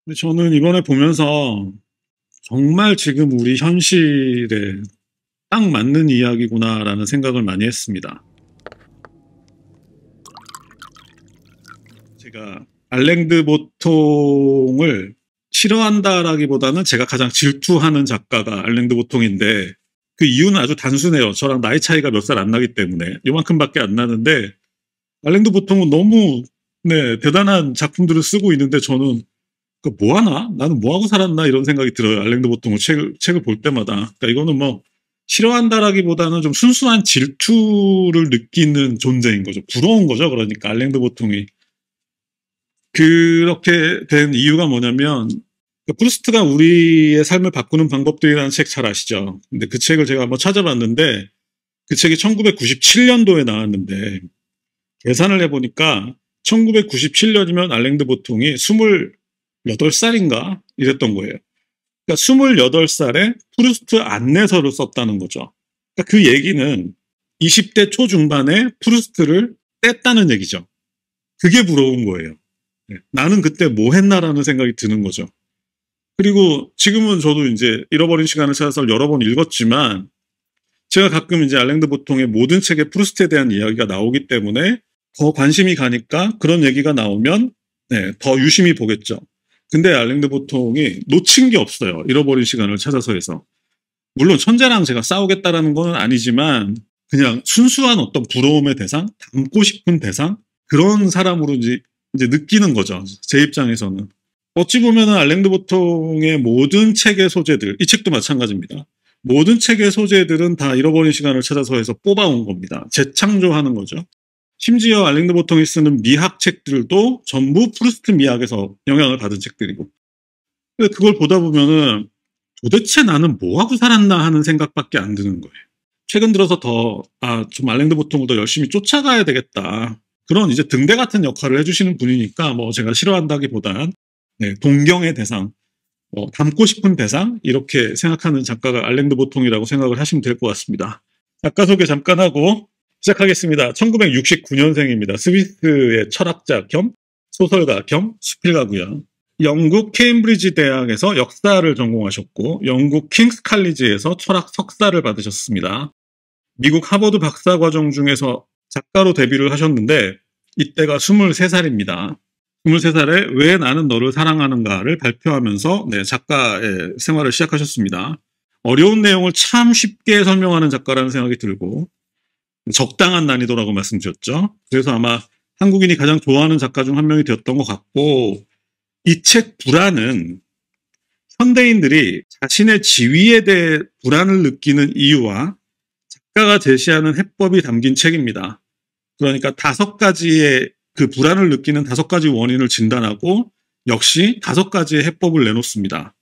근데 저는 이번에 보면서 정말 지금 우리 현실에 딱 맞는 이야기구나라는 생각을 많이 했습니다. 제가 알랭드 보통을 싫어한다라기보다는 제가 가장 질투하는 작가가 알랭드 보통인데 그 이유는 아주 단순해요. 저랑 나이 차이가 몇 살 안 나기 때문에 요만큼밖에 안 나는데 알랭드 보통은 너무 대단한 작품들을 쓰고 있는데 저는 뭐 하나? 나는 뭐 하고 살았나? 이런 생각이 들어요. 알랭드 보통을 책을 볼 때마다. 그러니까 이거는 뭐 싫어한다라기보다는 좀 순수한 질투를 느끼는 존재인 거죠. 부러운 거죠. 그러니까 알랭드 보통이. 그렇게 된 이유가 뭐냐면 프루스트가 우리의 삶을 바꾸는 방법들이라는 책 잘 아시죠? 근데 그 책을 제가 한번 찾아봤는데 그 책이 1997년도에 나왔는데 계산을 해보니까 1997년이면 알랭드 보통이 28살인가 이랬던 거예요. 그러니까 28살에 프루스트 안내서를 썼다는 거죠. 그러니까 그 얘기는 20대 초중반에 프루스트를 뗐다는 얘기죠. 그게 부러운 거예요. 나는 그때 뭐 했나라는 생각이 드는 거죠. 그리고 지금은 저도 이제 잃어버린 시간을 찾아서 여러 번 읽었지만 제가 가끔 이제 알랭드 보통의 모든 책에 프루스트에 대한 이야기가 나오기 때문에 더 관심이 가니까 그런 얘기가 나오면 더 유심히 보겠죠. 근데 알랭드 보통이 놓친 게 없어요. 잃어버린 시간을 찾아서 해서. 물론 천재랑 제가 싸우겠다라는 건 아니지만 그냥 순수한 어떤 부러움의 대상, 닮고 싶은 대상 그런 사람으로 이제 느끼는 거죠. 제 입장에서는. 어찌 보면은 알랭드 보통의 모든 책의 소재들, 이 책도 마찬가지입니다. 모든 책의 소재들은 다 잃어버린 시간을 찾아서 해서 뽑아온 겁니다. 재창조하는 거죠. 심지어 알랭드 보통이 쓰는 미학 책들도 전부 프루스트 미학에서 영향을 받은 책들이고. 그걸 보다 보면은 도대체 나는 뭐 하고 살았나 하는 생각밖에 안 드는 거예요. 최근 들어서 좀 알랭드 보통을 더 열심히 쫓아가야 되겠다. 그런 이제 등대 같은 역할을 해주시는 분이니까 뭐 제가 싫어한다기보단 동경의 대상, 닮고 싶은 대상 이렇게 생각하는 작가가 알랭드 보통이라고 생각을 하시면 될 것 같습니다. 작가 소개 잠깐 하고 시작하겠습니다. 1969년생입니다. 스위스의 철학자 겸 소설가 겸 수필가고요. 영국 케임브리지 대학에서 역사를 전공하셨고 영국 킹스 칼리지에서 철학 석사를 받으셨습니다. 미국 하버드 박사과정 중에서 작가로 데뷔를 하셨는데 이때가 23살입니다. 23살에 왜 나는 너를 사랑하는가를 발표하면서 작가의 생활을 시작하셨습니다. 어려운 내용을 참 쉽게 설명하는 작가라는 생각이 들고 적당한 난이도라고 말씀드렸죠. 그래서 아마 한국인이 가장 좋아하는 작가 중 한 명이 되었던 것 같고 이 책 불안은 현대인들이 자신의 지위에 대해 불안을 느끼는 이유와 작가가 제시하는 해법이 담긴 책입니다. 그러니까 5가지의 그 불안을 느끼는 5가지 원인을 진단하고 역시 5가지의 해법을 내놓습니다.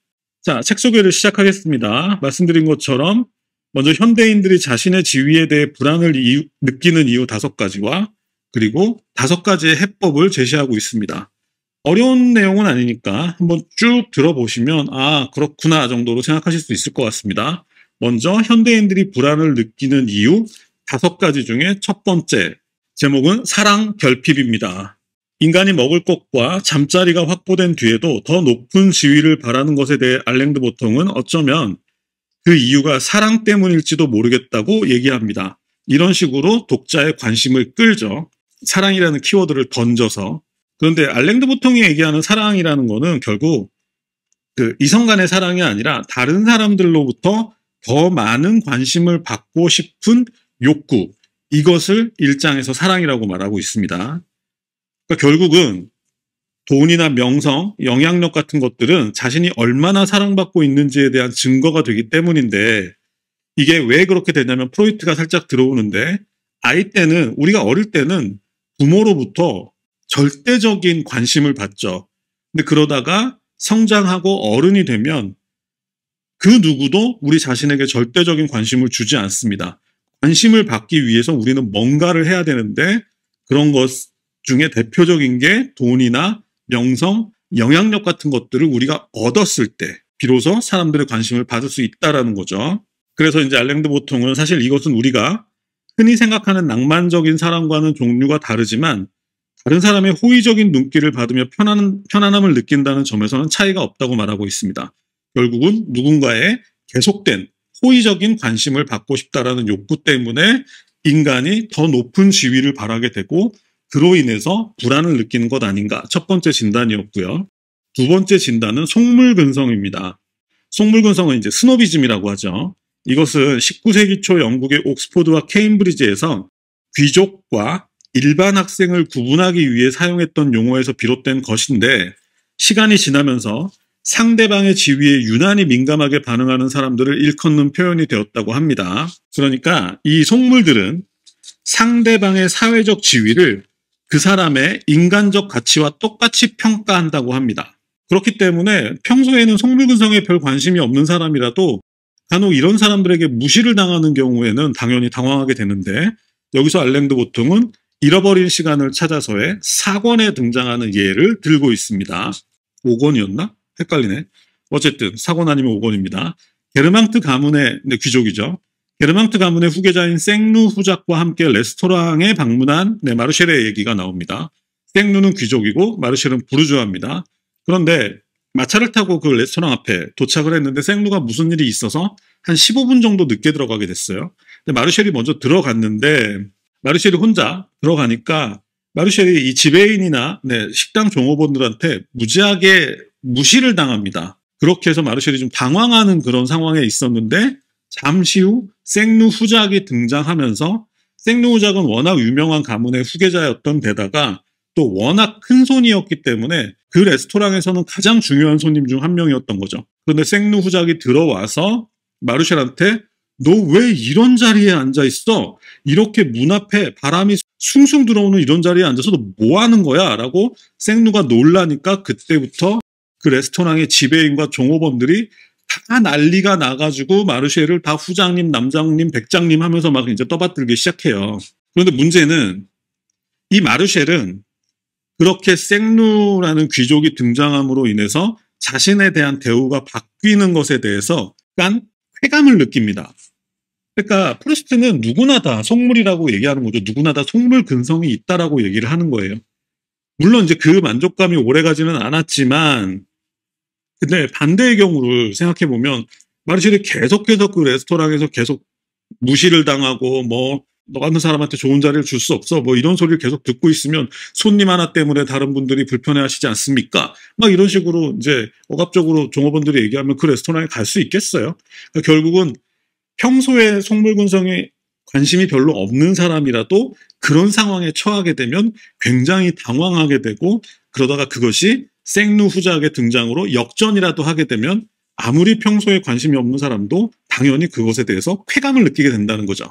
자, 책 소개를 시작하겠습니다. 말씀드린 것처럼 먼저 현대인들이 자신의 지위에 대해 불안을 느끼는 이유 5가지와 그리고 5가지의 해법을 제시하고 있습니다. 어려운 내용은 아니니까 한번 쭉 들어보시면 그렇구나 정도로 생각하실 수 있을 것 같습니다. 먼저 현대인들이 불안을 느끼는 이유 5가지 중에 첫 번째 제목은 사랑 결핍입니다. 인간이 먹을 것과 잠자리가 확보된 뒤에도 더 높은 지위를 바라는 것에 대해 알랭드 보통은 어쩌면 그 이유가 사랑 때문일지도 모르겠다고 얘기합니다. 이런 식으로 독자의 관심을 끌죠. 사랑이라는 키워드를 던져서. 그런데 알랭드 보통이 얘기하는 사랑이라는 거는 결국 그 이성 간의 사랑이 아니라 다른 사람들로부터 더 많은 관심을 받고 싶은 욕구, 이것을 일장에서 사랑이라고 말하고 있습니다. 그러니까 결국은 돈이나 명성, 영향력 같은 것들은 자신이 얼마나 사랑받고 있는지에 대한 증거가 되기 때문인데 이게 왜 그렇게 되냐면 프로이트가 살짝 들어오는데 우리가 어릴 때는 부모로부터 절대적인 관심을 받죠. 근데 그러다가 성장하고 어른이 되면 그 누구도 우리 자신에게 절대적인 관심을 주지 않습니다. 관심을 받기 위해서 우리는 뭔가를 해야 되는데 그런 것 중에 대표적인 게 돈이나 명성, 영향력 같은 것들을 우리가 얻었을 때 비로소 사람들의 관심을 받을 수 있다는 거죠. 그래서 이제 알랭드 보통은 사실 이것은 우리가 흔히 생각하는 낭만적인 사랑과는 종류가 다르지만 다른 사람의 호의적인 눈길을 받으며 편안함을 느낀다는 점에서는 차이가 없다고 말하고 있습니다. 결국은 누군가의 계속된 호의적인 관심을 받고 싶다라는 욕구 때문에 인간이 더 높은 지위를 바라게 되고 그로 인해서 불안을 느끼는 것 아닌가. 첫 번째 진단이었고요. 두 번째 진단은 속물근성입니다. 속물근성은 이제 스노비즘이라고 하죠. 이것은 19세기 초 영국의 옥스포드와 케임브리지에서 귀족과 일반 학생을 구분하기 위해 사용했던 용어에서 비롯된 것인데 시간이 지나면서 상대방의 지위에 유난히 민감하게 반응하는 사람들을 일컫는 표현이 되었다고 합니다. 그러니까 이 속물들은 상대방의 사회적 지위를 그 사람의 인간적 가치와 똑같이 평가한다고 합니다. 그렇기 때문에 평소에는 속물근성에 별 관심이 없는 사람이라도 간혹 이런 사람들에게 무시를 당하는 경우에는 당연히 당황하게 되는데 여기서 알랭드 보통은 잃어버린 시간을 찾아서의 4권에 등장하는 예를 들고 있습니다. 5권이었나? 헷갈리네. 어쨌든 4권 아니면 5권입니다. 게르망트 가문의 귀족이죠. 게르망트 가문의 후계자인 생루 후작과 함께 레스토랑에 방문한 마르쉘의 얘기가 나옵니다. 생루는 귀족이고 마르쉘은 부르주아입니다. 그런데 마차를 타고 그 레스토랑 앞에 도착을 했는데 생루가 무슨 일이 있어서 한 15분 정도 늦게 들어가게 됐어요. 근데 마르쉘이 먼저 들어갔는데 마르쉘이 혼자 들어가니까 마르쉘이 이 지배인이나 식당 종업원들한테 무지하게 무시를 당합니다. 그렇게 해서 마르쉘이 좀 당황하는 그런 상황에 있었는데 잠시 후 생루 후작이 등장하면서 생루 후작은 워낙 유명한 가문의 후계자였던 데다가 또 워낙 큰 손이었기 때문에 그 레스토랑에서는 가장 중요한 손님 중 한 명이었던 거죠. 그런데 생루 후작이 들어와서 마르쉘한테 너 왜 이런 자리에 앉아 있어? 이렇게 문 앞에 바람이 숭숭 들어오는 이런 자리에 앉아서 너 뭐 하는 거야? 라고 생루가 놀라니까 그때부터 그 레스토랑의 지배인과 종업원들이 다 난리가 나가지고 마르쉘을 다 후장님, 남장님, 백장님 하면서 막 이제 떠받들기 시작해요. 그런데 문제는 이 마르쉘은 그렇게 생루라는 귀족이 등장함으로 인해서 자신에 대한 대우가 바뀌는 것에 대해서 약간 쾌감을 느낍니다. 그러니까 프루스트는 누구나 다 속물이라고 얘기하는 거죠. 누구나 다 속물 근성이 있다라고 얘기를 하는 거예요. 물론 이제 그 만족감이 오래가지는 않았지만 근데 반대의 경우를 생각해 보면 마르쉘이 계속해서 그 레스토랑에서 계속 무시를 당하고 너 같은 사람한테 좋은 자리를 줄 수 없어 이런 소리를 계속 듣고 있으면 손님 하나 때문에 다른 분들이 불편해하시지 않습니까? 막 이런 식으로 이제 억압적으로 종업원들이 얘기하면 그 레스토랑에 갈 수 있겠어요? 그러니까 결국은 평소에 속물근성에 관심이 별로 없는 사람이라도 그런 상황에 처하게 되면 굉장히 당황하게 되고 그러다가 그것이 생루 후작의 등장으로 역전이라도 하게 되면 아무리 평소에 관심이 없는 사람도 당연히 그것에 대해서 쾌감을 느끼게 된다는 거죠.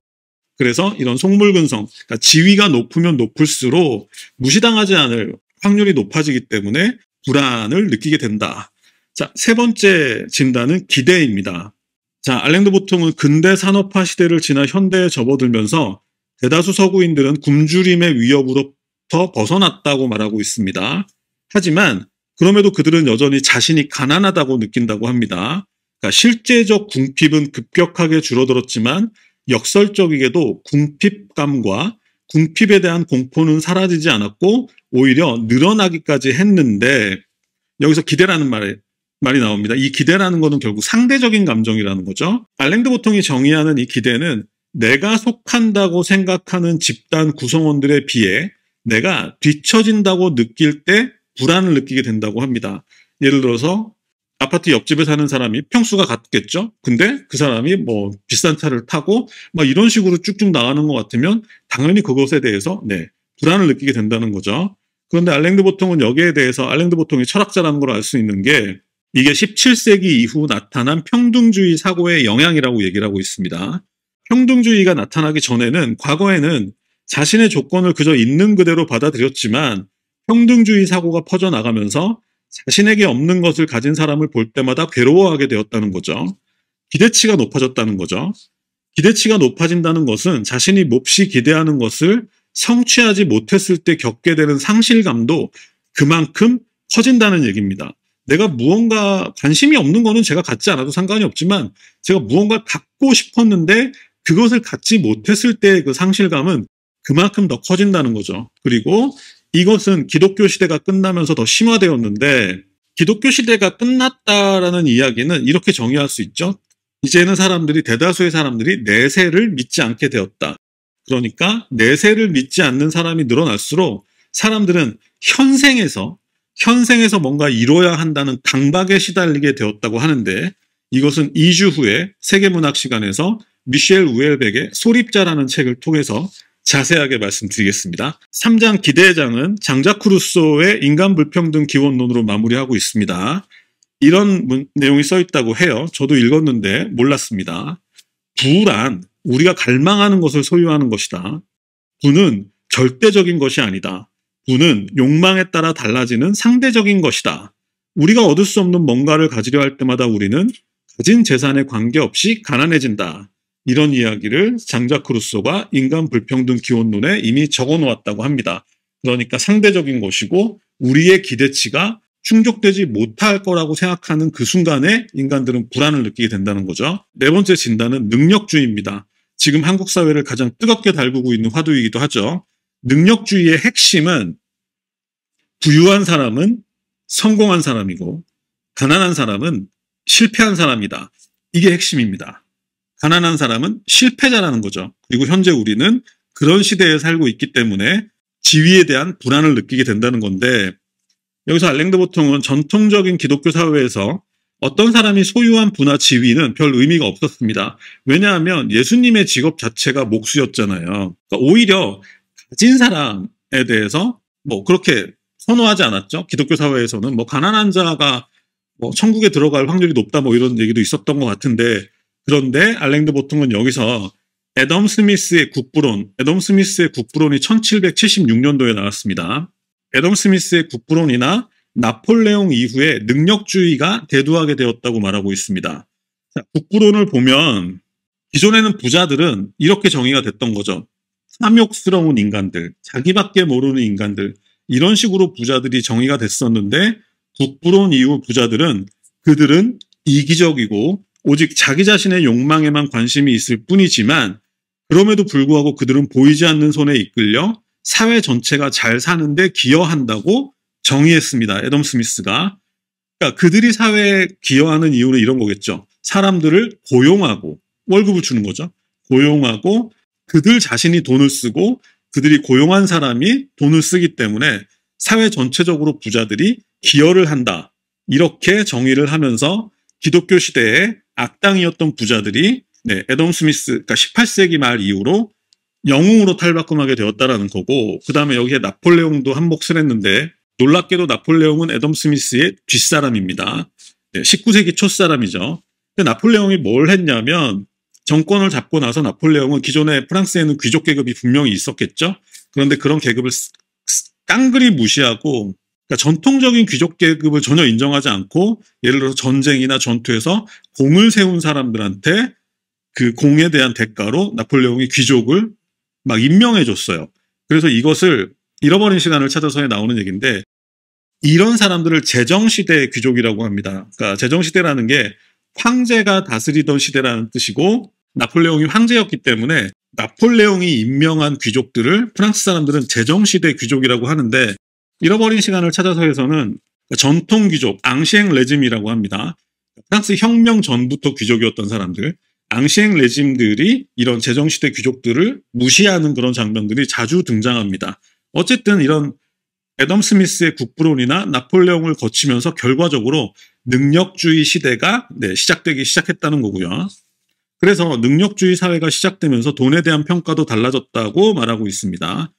그래서 이런 속물근성, 그러니까 지위가 높으면 높을수록 무시당하지 않을 확률이 높아지기 때문에 불안을 느끼게 된다. 자, 세 번째 진단은 기대입니다. 자, 알랭드 보통은 근대 산업화 시대를 지나 현대에 접어들면서 대다수 서구인들은 굶주림의 위협으로부터 벗어났다고 말하고 있습니다. 하지만 그럼에도 그들은 여전히 자신이 가난하다고 느낀다고 합니다. 그러니까 실제적 궁핍은 급격하게 줄어들었지만 역설적이게도 궁핍감과 궁핍에 대한 공포는 사라지지 않았고 오히려 늘어나기까지 했는데 여기서 기대라는 말이 나옵니다. 이 기대라는 것은 결국 상대적인 감정이라는 거죠. 알랭드 보통이 정의하는 이 기대는 내가 속한다고 생각하는 집단 구성원들에 비해 내가 뒤처진다고 느낄 때 불안을 느끼게 된다고 합니다. 예를 들어서 아파트 옆집에 사는 사람이 평수가 같겠죠? 근데 그 사람이 비싼 차를 타고 이런 식으로 쭉쭉 나가는 것 같으면 당연히 그것에 대해서 불안을 느끼게 된다는 거죠. 그런데 알랭드 보통은 여기에 대해서 알랭드 보통이 철학자라는 걸 알 수 있는 게 이게 17세기 이후 나타난 평등주의 사고의 영향이라고 얘기를 하고 있습니다. 평등주의가 나타나기 전에는 과거에는 자신의 조건을 그저 있는 그대로 받아들였지만 평등주의 사고가 퍼져나가면서 자신에게 없는 것을 가진 사람을 볼 때마다 괴로워하게 되었다는 거죠. 기대치가 높아졌다는 거죠. 기대치가 높아진다는 것은 자신이 몹시 기대하는 것을 성취하지 못했을 때 겪게 되는 상실감도 그만큼 커진다는 얘기입니다. 내가 무언가 관심이 없는 거는 제가 갖지 않아도 상관이 없지만 제가 무언가 갖고 싶었는데 그것을 갖지 못했을 때 그 상실감은 그만큼 더 커진다는 거죠. 그리고 이것은 기독교 시대가 끝나면서 더 심화되었는데 기독교 시대가 끝났다라는 이야기는 이렇게 정의할 수 있죠. 이제는 대다수의 사람들이 내세를 믿지 않게 되었다. 그러니까 내세를 믿지 않는 사람이 늘어날수록 사람들은 현생에서 뭔가 이뤄야 한다는 강박에 시달리게 되었다고 하는데 이것은 2주 후에 세계문학 시간에서 미셸 우엘백의 소립자라는 책을 통해서 자세하게 말씀드리겠습니다. 3장 기대의 장은 장자크 루소의 인간 불평등 기원론으로 마무리하고 있습니다. 이런 내용이 써 있다고 해요. 저도 읽었는데 몰랐습니다. 부란 우리가 갈망하는 것을 소유하는 것이다. 부는 절대적인 것이 아니다. 부는 욕망에 따라 달라지는 상대적인 것이다. 우리가 얻을 수 없는 뭔가를 가지려 할 때마다 우리는 가진 재산에 관계없이 가난해진다. 이런 이야기를 장자크 루소가 인간 불평등 기원론에 이미 적어놓았다고 합니다. 그러니까 상대적인 것이고 우리의 기대치가 충족되지 못할 거라고 생각하는 그 순간에 인간들은 불안을 느끼게 된다는 거죠. 네 번째 진단은 능력주의입니다. 지금 한국 사회를 가장 뜨겁게 달구고 있는 화두이기도 하죠. 능력주의의 핵심은 부유한 사람은 성공한 사람이고 가난한 사람은 실패한 사람이다. 이게 핵심입니다. 가난한 사람은 실패자라는 거죠. 그리고 현재 우리는 그런 시대에 살고 있기 때문에 지위에 대한 불안을 느끼게 된다는 건데 여기서 알랭드 보통은 전통적인 기독교 사회에서 어떤 사람이 소유한 부나 지위는 별 의미가 없었습니다. 왜냐하면 예수님의 직업 자체가 목수였잖아요. 그러니까 오히려 가진 사람에 대해서 그렇게 선호하지 않았죠. 기독교 사회에서는 가난한 자가 천국에 들어갈 확률이 높다 이런 얘기도 있었던 것 같은데 그런데 알랭드 보통은 여기서 애덤 스미스의 국부론이 1776년도에 나왔습니다. 애덤 스미스의 국부론이나 나폴레옹 이후에 능력주의가 대두하게 되었다고 말하고 있습니다. 자, 국부론을 보면 기존에는 부자들은 이렇게 정의가 됐던 거죠. 탐욕스러운 인간들, 자기밖에 모르는 인간들 이런 식으로 부자들이 정의가 됐었는데 국부론 이후 부자들은 그들은 이기적이고 오직 자기 자신의 욕망에만 관심이 있을 뿐이지만 그럼에도 불구하고 그들은 보이지 않는 손에 이끌려 사회 전체가 잘 사는데 기여한다고 정의했습니다. 애덤 스미스가. 그러니까 그들이 사회에 기여하는 이유는 이런 거겠죠. 사람들을 고용하고 월급을 주는 거죠. 고용하고 그들 자신이 돈을 쓰고 그들이 고용한 사람이 돈을 쓰기 때문에 사회 전체적으로 부자들이 기여를 한다. 이렇게 정의를 하면서 기독교 시대에 악당이었던 부자들이 애덤 스미스, 그러니까 18세기 말 이후로 영웅으로 탈바꿈하게 되었다라는 거고 그 다음에 여기에 나폴레옹도 한 몫을 했는데 놀랍게도 나폴레옹은 애덤 스미스의 뒷사람입니다. 19세기 초사람이죠. 근데 나폴레옹이 뭘 했냐면 정권을 잡고 나서 나폴레옹은 기존에 프랑스에는 귀족 계급이 분명히 있었겠죠. 그런데 그런 계급을 깡그리 무시하고 그러니까 전통적인 귀족 계급을 전혀 인정하지 않고 예를 들어서 전쟁이나 전투에서 공을 세운 사람들한테 그 공에 대한 대가로 나폴레옹이 귀족을 막 임명해 줬어요. 그래서 이것을 잃어버린 시간을 찾아서에 나오는 얘기인데 이런 사람들을 제정시대의 귀족이라고 합니다. 그러니까 제정시대라는 게 황제가 다스리던 시대라는 뜻이고 나폴레옹이 황제였기 때문에 나폴레옹이 임명한 귀족들을 프랑스 사람들은 제정시대 귀족이라고 하는데 잃어버린 시간을 찾아서에서는 전통 귀족, 앙시엥 레짐이라고 합니다. 프랑스 혁명 전부터 귀족이었던 사람들, 앙시엥 레짐들이 이런 제정시대 귀족들을 무시하는 그런 장면들이 자주 등장합니다. 어쨌든 이런 애덤 스미스의 국부론이나 나폴레옹을 거치면서 결과적으로 능력주의 시대가 시작되기 시작했다는 거고요. 그래서 능력주의 사회가 시작되면서 돈에 대한 평가도 달라졌다고 말하고 있습니다.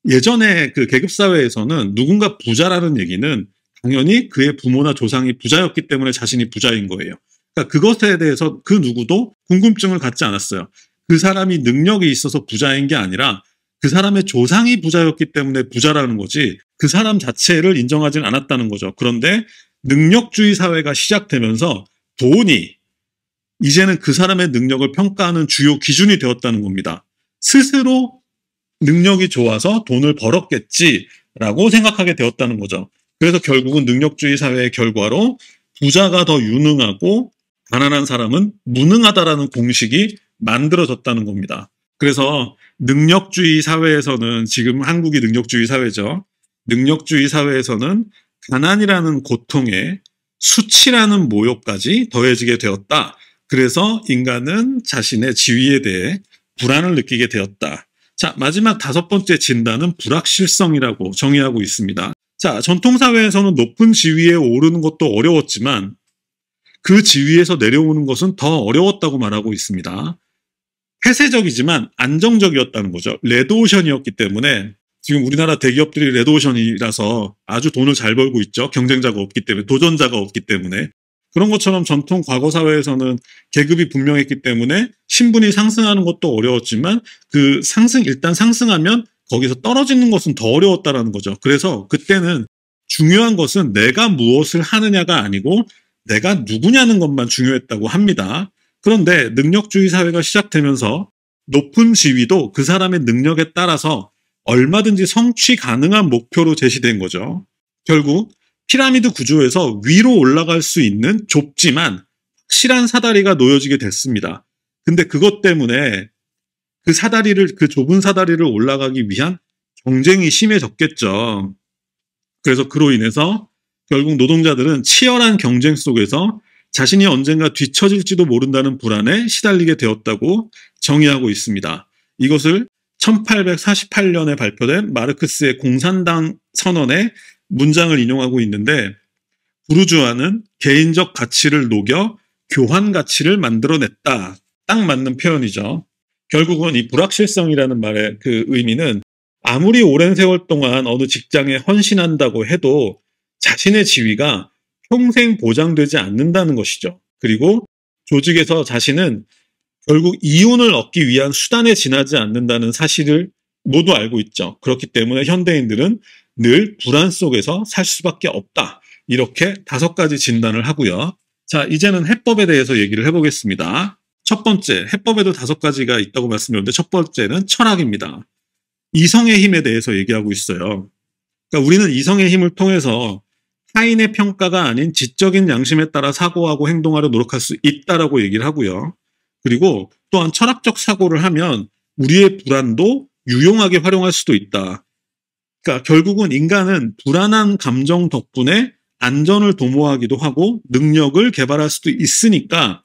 예전에 그 계급사회에서는 누군가 부자라는 얘기는 당연히 그의 부모나 조상이 부자였기 때문에 자신이 부자인 거예요. 그러니까 그것에 대해서 그 누구도 궁금증을 갖지 않았어요. 그 사람이 능력이 있어서 부자인 게 아니라 그 사람의 조상이 부자였기 때문에 부자라는 거지 그 사람 자체를 인정하지는 않았다는 거죠. 그런데 능력주의 사회가 시작되면서 돈이 이제는 그 사람의 능력을 평가하는 주요 기준이 되었다는 겁니다. 스스로 능력이 좋아서 돈을 벌었겠지라고 생각하게 되었다는 거죠. 그래서 결국은 능력주의 사회의 결과로 부자가 더 유능하고 가난한 사람은 무능하다라는 공식이 만들어졌다는 겁니다. 그래서 능력주의 사회에서는 지금 한국이 능력주의 사회죠. 능력주의 사회에서는 가난이라는 고통에 수치라는 모욕까지 더해지게 되었다. 그래서 인간은 자신의 지위에 대해 불안을 느끼게 되었다. 자, 마지막 5번째 진단은 불확실성이라고 정의하고 있습니다. 자, 전통사회에서는 높은 지위에 오르는 것도 어려웠지만 그 지위에서 내려오는 것은 더 어려웠다고 말하고 있습니다. 폐쇄적이지만 안정적이었다는 거죠. 레드오션이었기 때문에 지금 우리나라 대기업들이 레드오션이라서 아주 돈을 잘 벌고 있죠. 경쟁자가 없기 때문에, 도전자가 없기 때문에. 그런 것처럼 전통 과거 사회에서는 계급이 분명했기 때문에 신분이 상승하는 것도 어려웠지만 그 일단 상승하면 거기서 떨어지는 것은 더 어려웠다라는 거죠. 그래서 그때는 중요한 것은 내가 무엇을 하느냐가 아니고 내가 누구냐는 것만 중요했다고 합니다. 그런데 능력주의 사회가 시작되면서 높은 지위도 그 사람의 능력에 따라서 얼마든지 성취 가능한 목표로 제시된 거죠. 결국 피라미드 구조에서 위로 올라갈 수 있는 좁지만 확실한 사다리가 놓여지게 됐습니다. 근데 그것 때문에 그 좁은 사다리를 올라가기 위한 경쟁이 심해졌겠죠. 그래서 그로 인해서 결국 노동자들은 치열한 경쟁 속에서 자신이 언젠가 뒤처질지도 모른다는 불안에 시달리게 되었다고 정의하고 있습니다. 이것을 1848년에 발표된 마르크스의 공산당 선언의 문장을 인용하고 있는데, 부르주아는 개인적 가치를 녹여 교환 가치를 만들어냈다. 딱 맞는 표현이죠. 결국은 이 불확실성이라는 말의 그 의미는 아무리 오랜 세월 동안 어느 직장에 헌신한다고 해도 자신의 지위가 평생 보장되지 않는다는 것이죠. 그리고 조직에서 자신은 결국 이윤을 얻기 위한 수단에 지나지 않는다는 사실을 모두 알고 있죠. 그렇기 때문에 현대인들은 늘 불안 속에서 살 수밖에 없다. 이렇게 5가지 진단을 하고요. 자, 이제는 해법에 대해서 얘기를 해보겠습니다. 첫 번째, 해법에도 5가지가 있다고 말씀드렸는데 첫 번째는 철학입니다. 이성의 힘에 대해서 얘기하고 있어요. 그러니까 우리는 이성의 힘을 통해서 타인의 평가가 아닌 지적인 양심에 따라 사고하고 행동하려 노력할 수 있다라고 얘기를 하고요. 그리고 또한 철학적 사고를 하면 우리의 불안도 유용하게 활용할 수도 있다. 그러니까 결국은 인간은 불안한 감정 덕분에 안전을 도모하기도 하고 능력을 개발할 수도 있으니까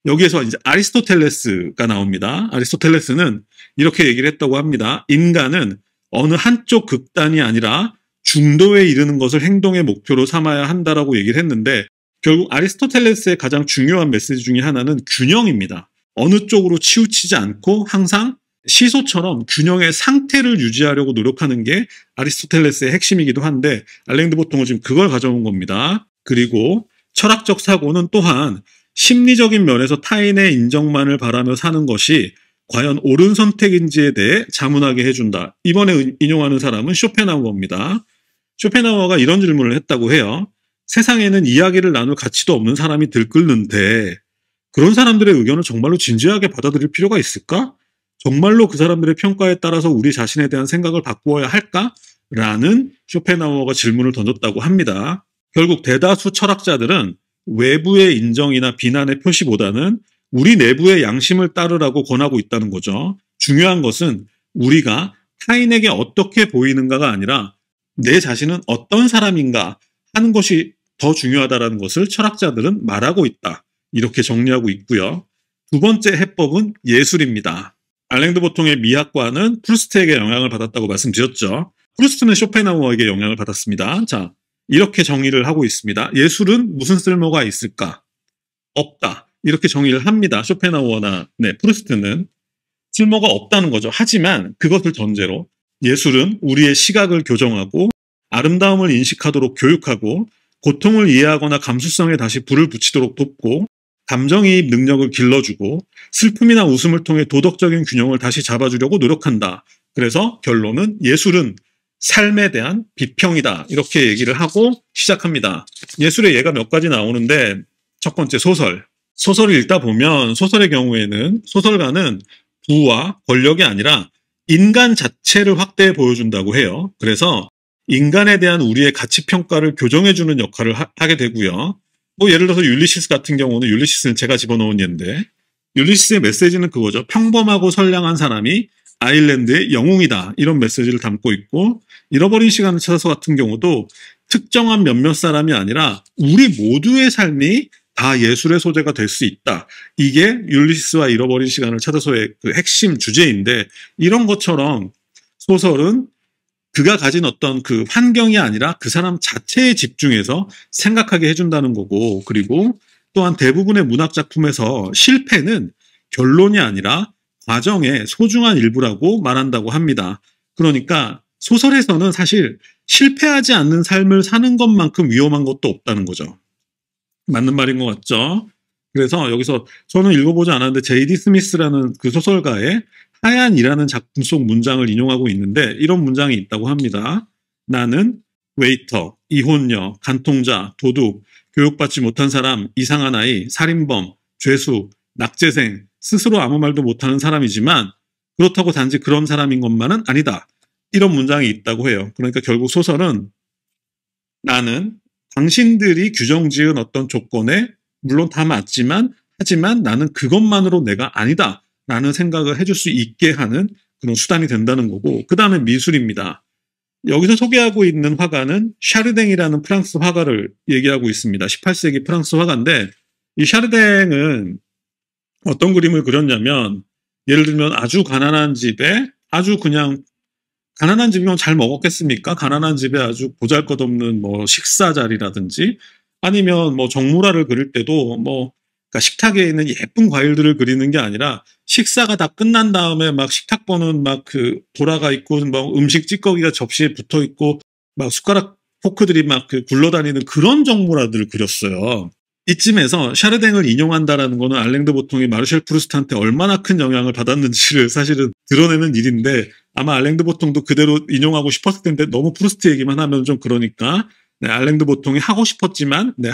여기에서 이제 아리스토텔레스가 나옵니다. 아리스토텔레스는 이렇게 얘기를 했다고 합니다. 인간은 어느 한쪽 극단이 아니라 중도에 이르는 것을 행동의 목표로 삼아야 한다라고 얘기를 했는데 결국 아리스토텔레스의 가장 중요한 메시지 중에 하나는 균형입니다. 어느 쪽으로 치우치지 않고 항상 시소처럼 균형의 상태를 유지하려고 노력하는 게 아리스토텔레스의 핵심이기도 한데 알랭드 보통은 지금 그걸 가져온 겁니다. 그리고 철학적 사고는 또한 심리적인 면에서 타인의 인정만을 바라며 사는 것이 과연 옳은 선택인지에 대해 자문하게 해준다. 이번에 인용하는 사람은 쇼펜하우어입니다. 쇼펜하우어가 이런 질문을 했다고 해요. 세상에는 이야기를 나눌 가치도 없는 사람이 들끓는데 그런 사람들의 의견을 정말로 진지하게 받아들일 필요가 있을까? 정말로 그 사람들의 평가에 따라서 우리 자신에 대한 생각을 바꾸어야 할까? 라는 쇼펜하우어가 질문을 던졌다고 합니다. 결국 대다수 철학자들은 외부의 인정이나 비난의 표시보다는 우리 내부의 양심을 따르라고 권하고 있다는 거죠. 중요한 것은 우리가 타인에게 어떻게 보이는가가 아니라 내 자신은 어떤 사람인가 하는 것이 더 중요하다는 것을 철학자들은 말하고 있다. 이렇게 정리하고 있고요. 2번째 해법은 예술입니다. 알랭드 보통의 미학과는 프루스트에게 영향을 받았다고 말씀드렸죠. 프루스트는 쇼펜하우어에게 영향을 받았습니다. 자, 이렇게 정의를 하고 있습니다. 예술은 무슨 쓸모가 있을까? 없다. 이렇게 정의를 합니다. 쇼펜하우어나 프루스트는 쓸모가 없다는 거죠. 하지만 그것을 전제로 예술은 우리의 시각을 교정하고 아름다움을 인식하도록 교육하고 고통을 이해하거나 감수성에 다시 불을 붙이도록 돕고 감정이입 능력을 길러주고 슬픔이나 웃음을 통해 도덕적인 균형을 다시 잡아주려고 노력한다. 그래서 결론은 예술은 삶에 대한 비평이다. 이렇게 얘기를 하고 시작합니다. 예술의 예가 몇 가지 나오는데 첫 번째 소설. 소설을 읽다 보면 소설의 경우에는 소설가는 부와 권력이 아니라 인간 자체를 확대해 보여준다고 해요. 그래서 인간에 대한 우리의 가치평가를 교정해주는 역할을 하게 되고요. 뭐 예를 들어서 율리시스 같은 경우는 율리시스는 제가 집어넣은 예인데 율리시스의 메시지는 그거죠. 평범하고 선량한 사람이 아일랜드의 영웅이다. 이런 메시지를 담고 있고, 잃어버린 시간을 찾아서 같은 경우도 특정한 몇몇 사람이 아니라 우리 모두의 삶이 다 예술의 소재가 될 수 있다. 이게 율리시스와 잃어버린 시간을 찾아서의 그 핵심 주제인데, 이런 것처럼 소설은 그가 가진 어떤 그 환경이 아니라 그 사람 자체에 집중해서 생각하게 해준다는 거고, 그리고 또한 대부분의 문학 작품에서 실패는 결론이 아니라 과정의 소중한 일부라고 말한다고 합니다. 그러니까 소설에서는 사실 실패하지 않는 삶을 사는 것만큼 위험한 것도 없다는 거죠. 맞는 말인 것 같죠? 그래서 여기서 저는 읽어보지 않았는데 제이디 스미스라는 그 소설가의 하얀이라는 작품 속 문장을 인용하고 있는데 이런 문장이 있다고 합니다. 나는 웨이터, 이혼녀, 간통자, 도둑, 교육받지 못한 사람, 이상한 아이, 살인범, 죄수, 낙제생, 스스로 아무 말도 못하는 사람이지만 그렇다고 단지 그런 사람인 것만은 아니다. 이런 문장이 있다고 해요. 그러니까 결국 소설은 나는 당신들이 규정지은 어떤 조건에 물론 다 맞지만 하지만 나는 그것만으로 내가 아니다 라는 생각을 해줄 수 있게 하는 그런 수단이 된다는 거고, 그 다음에 미술입니다. 여기서 소개하고 있는 화가는 샤르댕이라는 프랑스 화가를 얘기하고 있습니다. 18세기 프랑스 화가인데 이 샤르댕은 어떤 그림을 그렸냐면, 예를 들면 아주 가난한 집에 아주 그냥 가난한 집이면 잘 먹었겠습니까? 가난한 집에 아주 보잘것없는 뭐 식사 자리라든지 아니면 뭐 정물화를 그릴 때도 뭐 그러니까 식탁에 있는 예쁜 과일들을 그리는 게 아니라 식사가 다 끝난 다음에 막 식탁보는 막 그 돌아가 있고 막 음식 찌꺼기가 접시에 붙어 있고 막 숟가락 포크들이 막 그 굴러다니는 그런 정물화들을 그렸어요. 이쯤에서 샤르댕을 인용한다라는 거는 알랭드 보통이 마르셀 프루스트한테 얼마나 큰 영향을 받았는지를 사실은 드러내는 일인데, 아마 알랭드 보통도 그대로 인용하고 싶었을 텐데 너무 프루스트 얘기만 하면 좀 그러니까 네, 알랭드 보통이 하고 싶었지만 네,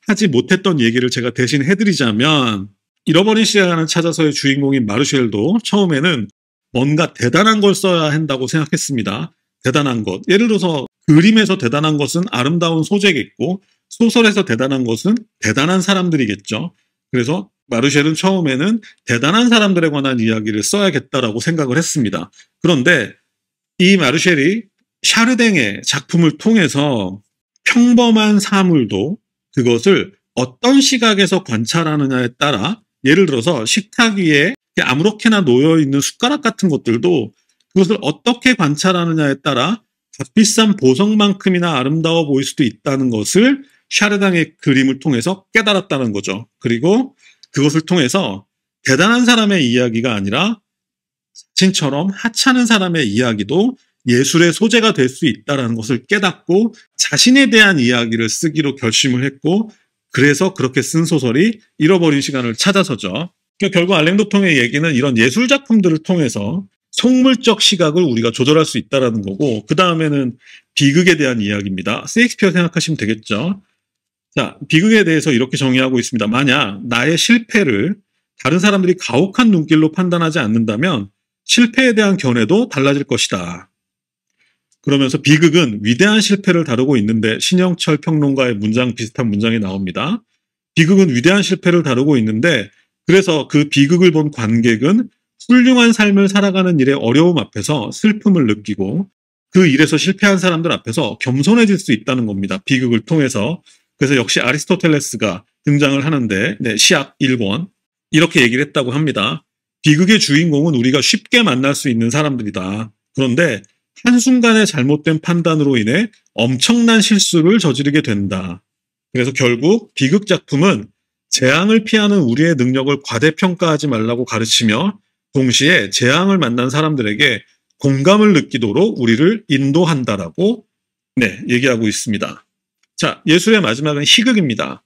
하지 못했던 얘기를 제가 대신 해드리자면, 잃어버린 시간을 찾아서의 주인공인 마르쉘도 처음에는 뭔가 대단한 걸 써야 한다고 생각했습니다. 대단한 것. 예를 들어서 그림에서 대단한 것은 아름다운 소재겠고 소설에서 대단한 것은 대단한 사람들이겠죠. 그래서 마르쉘은 처음에는 대단한 사람들에 관한 이야기를 써야겠다라고 생각을 했습니다. 그런데 이 마르쉘이 샤르댕의 작품을 통해서 평범한 사물도 그것을 어떤 시각에서 관찰하느냐에 따라, 예를 들어서 식탁 위에 아무렇게나 놓여있는 숟가락 같은 것들도 그것을 어떻게 관찰하느냐에 따라 값비싼 보석만큼이나 아름다워 보일 수도 있다는 것을 샤르댕의 그림을 통해서 깨달았다는 거죠. 그리고 그것을 통해서 대단한 사람의 이야기가 아니라 자신처럼 하찮은 사람의 이야기도 예술의 소재가 될 수 있다는 것을 깨닫고 자신에 대한 이야기를 쓰기로 결심을 했고, 그래서 그렇게 쓴 소설이 잃어버린 시간을 찾아서죠. 그러니까 결국 알랭도통의 얘기는 이런 예술 작품들을 통해서 속물적 시각을 우리가 조절할 수 있다는 거고, 그 다음에는 비극에 대한 이야기입니다. 셰익스피어 생각하시면 되겠죠. 자, 비극에 대해서 이렇게 정의하고 있습니다. 만약 나의 실패를 다른 사람들이 가혹한 눈길로 판단하지 않는다면 실패에 대한 견해도 달라질 것이다. 그러면서 비극은 위대한 실패를 다루고 있는데, 신영철 평론가의 문장 비슷한 문장이 나옵니다. 비극은 위대한 실패를 다루고 있는데 그래서 그 비극을 본 관객은 훌륭한 삶을 살아가는 일의 어려움 앞에서 슬픔을 느끼고 그 일에서 실패한 사람들 앞에서 겸손해질 수 있다는 겁니다. 비극을 통해서. 그래서 역시 아리스토텔레스가 등장을 하는데 시악 1권 이렇게 얘기를 했다고 합니다. 비극의 주인공은 우리가 쉽게 만날 수 있는 사람들이다. 그런데 한순간의 잘못된 판단으로 인해 엄청난 실수를 저지르게 된다. 그래서 결국 비극 작품은 재앙을 피하는 우리의 능력을 과대평가하지 말라고 가르치며 동시에 재앙을 만난 사람들에게 공감을 느끼도록 우리를 인도한다라고 얘기하고 있습니다. 자, 예술의 마지막은 희극입니다.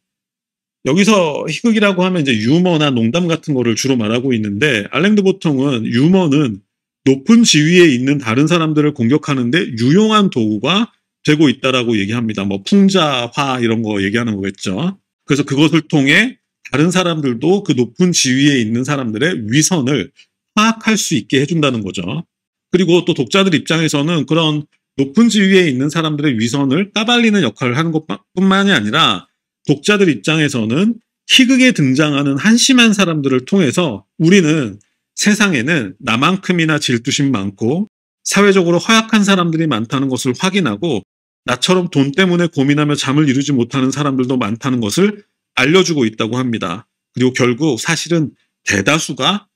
여기서 희극이라고 하면 이제 유머나 농담 같은 거를 주로 말하고 있는데, 알랭드 보통은 유머는 높은 지위에 있는 다른 사람들을 공격하는데 유용한 도구가 되고 있다라고 얘기합니다. 뭐 풍자화 이런 거 얘기하는 거겠죠. 그래서 그것을 통해 다른 사람들도 그 높은 지위에 있는 사람들의 위선을 파악할 수 있게 해준다는 거죠. 그리고 또 독자들 입장에서는 그런 높은 지위에 있는 사람들의 위선을 까발리는 역할을 하는 것뿐만이 아니라 독자들 입장에서는 희극에 등장하는 한심한 사람들을 통해서 우리는 세상에는 나만큼이나 질투심 많고 사회적으로 허약한 사람들이 많다는 것을 확인하고 나처럼 돈 때문에 고민하며 잠을 이루지 못하는 사람들도 많다는 것을 알려주고 있다고 합니다. 그리고 결국 사실은 대다수가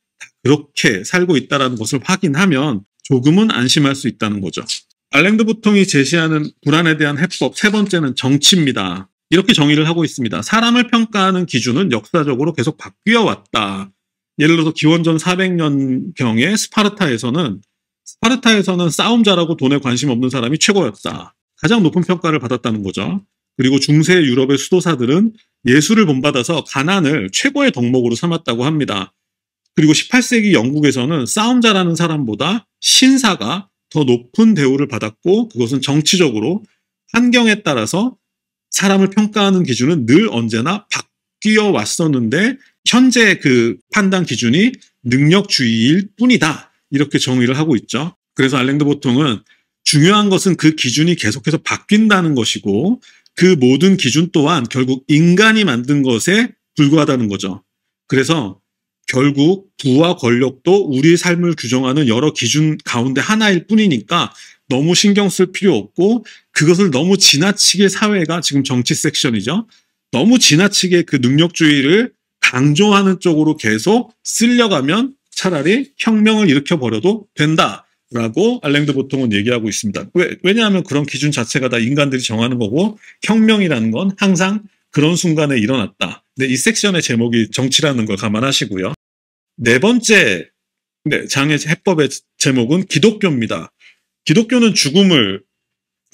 그렇게 살고 있다는 것을 확인하면 조금은 안심할 수 있다는 거죠. 알랭드 보통이 제시하는 불안에 대한 해법 세 번째는 정치입니다. 이렇게 정의를 하고 있습니다. 사람을 평가하는 기준은 역사적으로 계속 바뀌어 왔다. 예를 들어서 기원전 400년경의 스파르타에서는 싸움 잘하고 돈에 관심 없는 사람이 최고였다. 가장 높은 평가를 받았다는 거죠. 그리고 중세 유럽의 수도사들은 예술을 본받아서 가난을 최고의 덕목으로 삼았다고 합니다. 그리고 18세기 영국에서는 싸움 잘하는 사람보다 신사가 더 높은 대우를 받았고 그것은 정치적으로 환경에 따라서 사람을 평가하는 기준은 늘 언제나 바뀌어 왔었는데 현재 그 판단 기준이 능력주의일 뿐이다. 이렇게 정의를 하고 있죠. 그래서 알랭드 보통은 중요한 것은 그 기준이 계속해서 바뀐다는 것이고 그 모든 기준 또한 결국 인간이 만든 것에 불과하다는 거죠. 그래서 결국 부와 권력도 우리의 삶을 규정하는 여러 기준 가운데 하나일 뿐이니까 너무 신경 쓸 필요 없고 그것을 너무 지나치게 사회가 지금 정치 섹션이죠. 너무 지나치게 그 능력주의를 강조하는 쪽으로 계속 쓸려가면 차라리 혁명을 일으켜버려도 된다라고 알랭드 보통은 얘기하고 있습니다. 왜냐하면 그런 기준 자체가 다 인간들이 정하는 거고 혁명이라는 건 항상 그런 순간에 일어났다. 근데 이 섹션의 제목이 정치라는 걸 감안하시고요. 네 번째 장의 해법의 제목은 기독교입니다. 기독교는 죽음을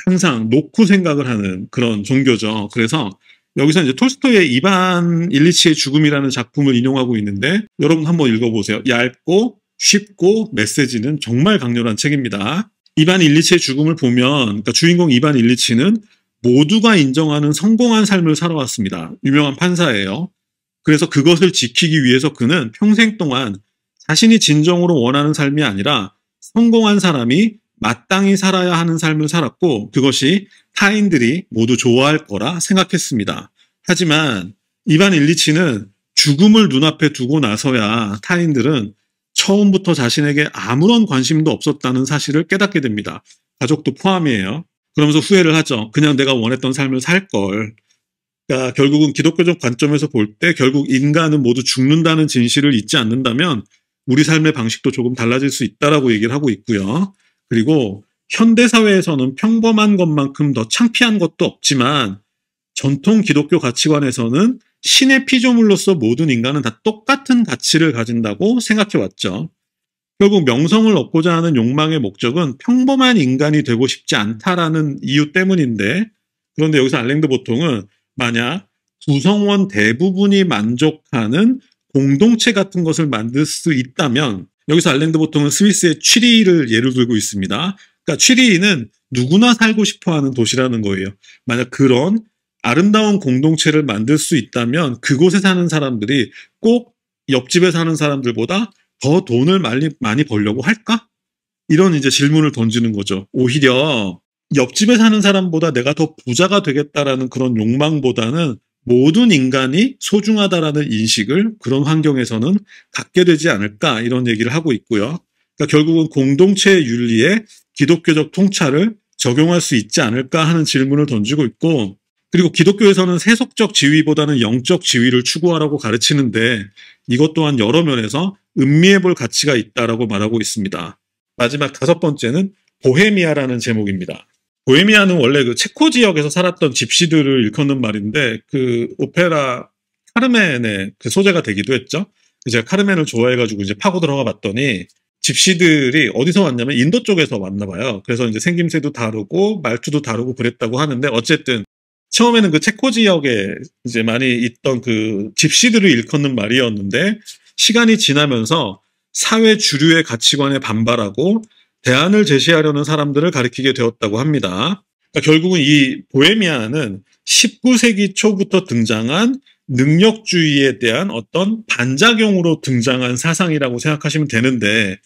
항상 놓고 생각을 하는 그런 종교죠. 그래서 여기서 이제 톨스토이의 이반 일리치의 죽음이라는 작품을 인용하고 있는데 여러분 한번 읽어보세요. 얇고 쉽고 메시지는 정말 강렬한 책입니다. 이반 일리치의 죽음을 보면 그러니까 주인공 이반 일리치는 모두가 인정하는 성공한 삶을 살아왔습니다. 유명한 판사예요. 그래서 그것을 지키기 위해서 그는 평생 동안 자신이 진정으로 원하는 삶이 아니라 성공한 사람이 마땅히 살아야 하는 삶을 살았고 그것이 타인들이 모두 좋아할 거라 생각했습니다. 하지만 이반 일리치는 죽음을 눈앞에 두고 나서야 타인들은 처음부터 자신에게 아무런 관심도 없었다는 사실을 깨닫게 됩니다. 가족도 포함이에요. 그러면서 후회를 하죠. 그냥 내가 원했던 삶을 살 걸. 그러니까 결국은 기독교적 관점에서 볼 때 결국 인간은 모두 죽는다는 진실을 잊지 않는다면 우리 삶의 방식도 조금 달라질 수 있다라고 얘기를 하고 있고요. 그리고 현대사회에서는 평범한 것만큼 더 창피한 것도 없지만 전통 기독교 가치관에서는 신의 피조물로서 모든 인간은 다 똑같은 가치를 가진다고 생각해 왔죠. 결국 명성을 얻고자 하는 욕망의 목적은 평범한 인간이 되고 싶지 않다라는 이유 때문인데 그런데 여기서 알랭드 보통은 만약 구성원 대부분이 만족하는 공동체 같은 것을 만들 수 있다면 여기서 알랭드 보통은 스위스의 취리히를 예를 들고 있습니다. 그러니까 취리히는 누구나 살고 싶어하는 도시라는 거예요. 만약 그런 아름다운 공동체를 만들 수 있다면 그곳에 사는 사람들이 꼭 옆집에 사는 사람들보다 더 돈을 많이 벌려고 할까? 이런 이제 질문을 던지는 거죠. 오히려 옆집에 사는 사람보다 내가 더 부자가 되겠다라는 그런 욕망보다는 모든 인간이 소중하다라는 인식을 그런 환경에서는 갖게 되지 않을까 이런 얘기를 하고 있고요. 그러니까 결국은 공동체의 윤리에 기독교적 통찰을 적용할 수 있지 않을까 하는 질문을 던지고 있고 그리고 기독교에서는 세속적 지위보다는 영적 지위를 추구하라고 가르치는데 이것 또한 여러 면에서 음미해 볼 가치가 있다라고 말하고 있습니다. 마지막 다섯 번째는 보헤미아라는 제목입니다. 보헤미아는 원래 그 체코 지역에서 살았던 집시들을 일컫는 말인데 그 오페라 카르멘의 그 소재가 되기도 했죠. 제가 카르멘을 좋아해가지고 이제 파고 들어가 봤더니 집시들이 어디서 왔냐면 인도 쪽에서 왔나 봐요. 그래서 이제 생김새도 다르고 말투도 다르고 그랬다고 하는데 어쨌든 처음에는 그 체코 지역에 이제 많이 있던 그 집시들을 일컫는 말이었는데 시간이 지나면서 사회 주류의 가치관에 반발하고 대안을 제시하려는 사람들을 가리키게 되었다고 합니다. 그러니까 결국은 이 보헤미아는 19세기 초부터 등장한 능력주의에 대한 어떤 반작용으로 등장한 사상이라고 생각하시면 되는데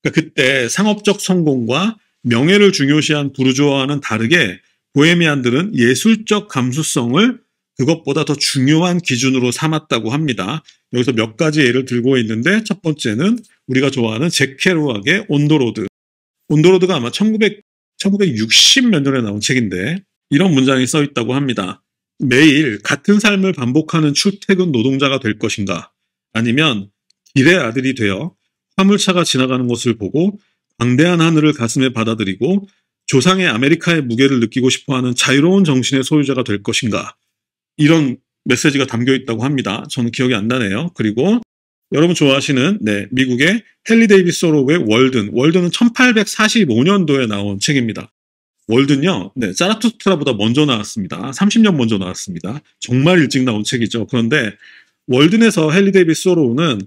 그러니까 그때 상업적 성공과 명예를 중요시한 부르주아와는 다르게 보헤미안들은 예술적 감수성을 그것보다 더 중요한 기준으로 삼았다고 합니다. 여기서 몇 가지 예를 들고 있는데 첫 번째는 우리가 좋아하는 잭 케루악의 온더로드. 온더로드가 아마 1960 몇 년에 나온 책인데 이런 문장이 써 있다고 합니다. 매일 같은 삶을 반복하는 출퇴근 노동자가 될 것인가? 아니면 길의 아들이 되어 화물차가 지나가는 것을 보고 광대한 하늘을 가슴에 받아들이고 조상의 아메리카의 무게를 느끼고 싶어하는 자유로운 정신의 소유자가 될 것인가? 이런 메시지가 담겨 있다고 합니다. 저는 기억이 안 나네요. 그리고 여러분 좋아하시는 미국의 헨리 데이비스 소로우의 월든. 월든은 1845년도에 나온 책입니다. 월든요. 자라투스트라보다 먼저 나왔습니다. 30년 먼저 나왔습니다. 정말 일찍 나온 책이죠. 그런데 월든에서 헨리 데이비스 소로우는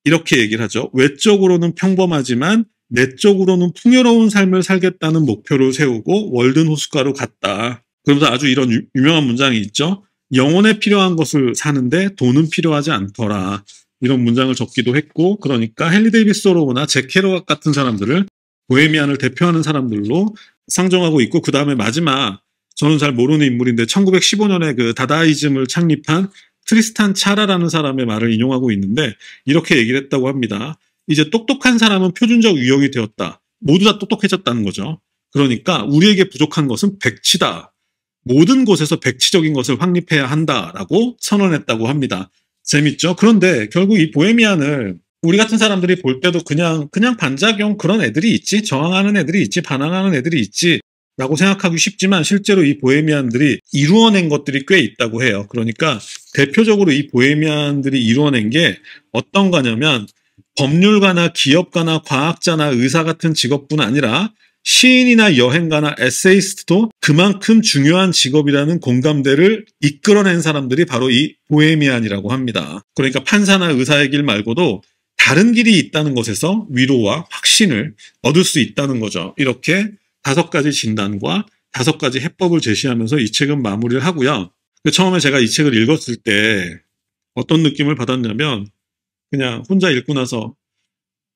이렇게 얘기를 하죠. 외적으로는 평범하지만 내적으로는 풍요로운 삶을 살겠다는 목표를 세우고 월든 호숫가로 갔다. 그러면서 아주 이런 유명한 문장이 있죠. 영혼에 필요한 것을 사는데 돈은 필요하지 않더라. 이런 문장을 적기도 했고, 그러니까 헨리 데이비스 소로우나 잭 케루악 같은 사람들을 보헤미안을 대표하는 사람들로 상정하고 있고, 그 다음에 마지막 저는 잘 모르는 인물인데 1915년에 그 다다이즘을 창립한 트리스탄 차라라는 사람의 말을 인용하고 있는데 이렇게 얘기를 했다고 합니다. 이제 똑똑한 사람은 표준적 유형이 되었다. 모두 다 똑똑해졌다는 거죠. 그러니까 우리에게 부족한 것은 백치다. 모든 곳에서 백치적인 것을 확립해야 한다라고 선언했다고 합니다. 재밌죠? 그런데 결국 이 보헤미안을 우리 같은 사람들이 볼 때도 그냥 반작용 그런 애들이 있지, 저항하는 애들이 있지, 반항하는 애들이 있지 라고 생각하기 쉽지만 실제로 이 보헤미안들이 이루어낸 것들이 꽤 있다고 해요. 그러니까 대표적으로 이 보헤미안들이 이루어낸 게 어떤 거냐면 법률가나 기업가나 과학자나 의사 같은 직업뿐 아니라 시인이나 여행가나 에세이스트도 그만큼 중요한 직업이라는 공감대를 이끌어낸 사람들이 바로 이 보헤미안이라고 합니다. 그러니까 판사나 의사의 길 말고도 다른 길이 있다는 것에서 위로와 확신을 얻을 수 있다는 거죠. 이렇게 5가지 진단과 5가지 해법을 제시하면서 이 책은 마무리를 하고요. 처음에 제가 이 책을 읽었을 때 어떤 느낌을 받았냐면 그냥 혼자 읽고 나서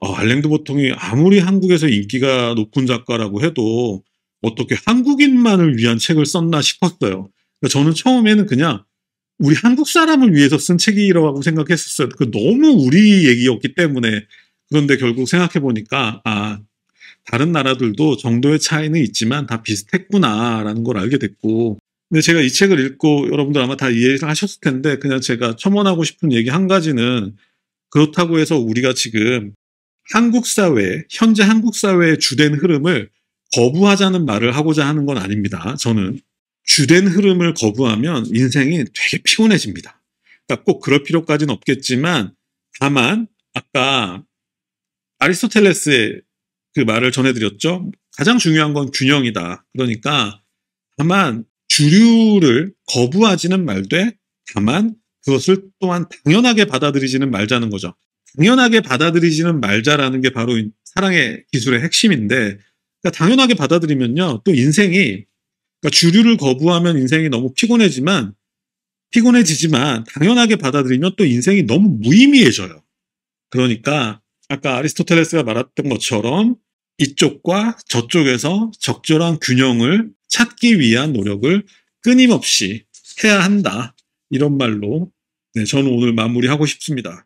알랭드 보통이 아무리 한국에서 인기가 높은 작가라고 해도 어떻게 한국인만을 위한 책을 썼나 싶었어요. 그러니까 저는 처음에는 그냥 우리 한국 사람을 위해서 쓴 책이라고 생각했었어요. 너무 우리 얘기였기 때문에. 그런데 결국 생각해보니까 다른 나라들도 정도의 차이는 있지만 다 비슷했구나라는 걸 알게 됐고, 근데 제가 이 책을 읽고 여러분들 아마 다 이해를 하셨을 텐데 그냥 제가 첨언하고 싶은 얘기 한 가지는 그렇다고 해서 우리가 지금 한국 사회, 현재 한국 사회의 주된 흐름을 거부하자는 말을 하고자 하는 건 아닙니다. 저는 주된 흐름을 거부하면 인생이 되게 피곤해집니다. 그러니까 꼭 그럴 필요까지는 없겠지만 다만 아까 아리스토텔레스의 그 말을 전해드렸죠. 가장 중요한 건 균형이다. 그러니까 다만 주류를 거부하지는 말되 다만 그것을 또한 당연하게 받아들이지는 말자는 거죠. 당연하게 받아들이지는 말자라는 게 바로 사랑의 기술의 핵심인데, 그러니까 당연하게 받아들이면요, 또 인생이, 그러니까 주류를 거부하면 인생이 너무 피곤해지지만 당연하게 받아들이면 또 인생이 너무 무의미해져요. 그러니까 아까 아리스토텔레스가 말했던 것처럼 이쪽과 저쪽에서 적절한 균형을 찾기 위한 노력을 끊임없이 해야 한다. 이런 말로 저는 오늘 마무리하고 싶습니다.